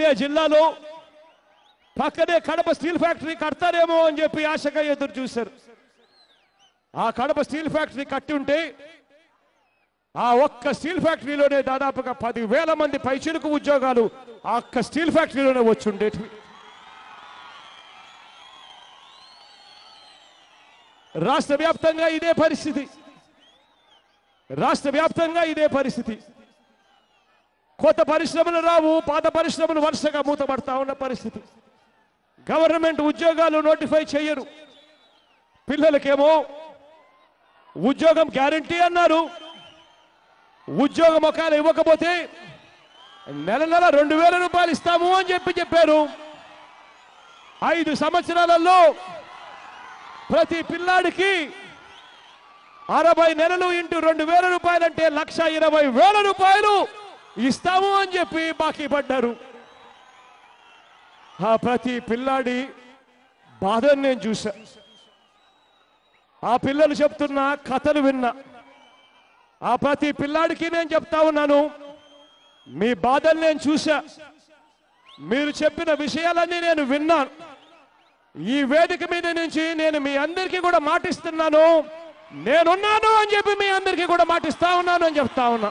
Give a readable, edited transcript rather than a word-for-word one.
ఇదే జిల్లాలో పక్కనే కడప స్టీల్ ఫ్యాక్టరీ కడతారేమో అని చెప్పి ఆశగా ఎదురు చూశారు. ఆ కడప స్టీల్ ఫ్యాక్టరీ కట్టి ఉంటే ఆ ఒక్క స్టీల్ ఫ్యాక్టరీలోనే దాదాపుగా 10,000 మంది పైచిలుకు ఉద్యోగాలు ఆ ఒక్క స్టీల్ ఫ్యాక్టరీలోనే వచ్చుండేటివి. రాష్ట్ర వ్యాప్తంగా ఇదే పరిస్థితి. కొత్త పరిశ్రమలు రావు, పాత పరిశ్రమలు వరుసగా మూతపడతా ఉన్న పరిస్థితి. గవర్నమెంట్ ఉద్యోగాలు నోటిఫై చేయరు. పిల్లలకేమో ఉద్యోగం గ్యారంటీ అన్నారు. ఉద్యోగం ఒకవేళ ఇవ్వకపోతే నెల 2,000 రూపాయలు ఇస్తాము అని చెప్పారు. 5 సంవత్సరాలలో ప్రతి పిల్లాడికి 60 నెలలు ఇంటూ 2,000 రూపాయలు అంటే 1,20,000 రూపాయలు ఇస్తాము అని చెప్పి బాకీ పడ్డారు. ఆ ప్రతి పిల్లాడి బాధను నేను చూసా. ఆ పిల్లలు చెప్తున్న కథలు విన్నా. ఆ ప్రతి పిల్లాడికి నేను చెప్తా ఉన్నాను, మీ బాధలు నేను చూసా, మీరు చెప్పిన విషయాలన్నీ నేను విన్నాను. ఈ వేదిక మీద నుంచి నేను మీ అందరికీ కూడా మాటిస్తున్నాను, నేనున్నాను అని చెప్పి మీ అందరికీ కూడా మాటిస్తా ఉన్నాను అని చెప్తా ఉన్నా.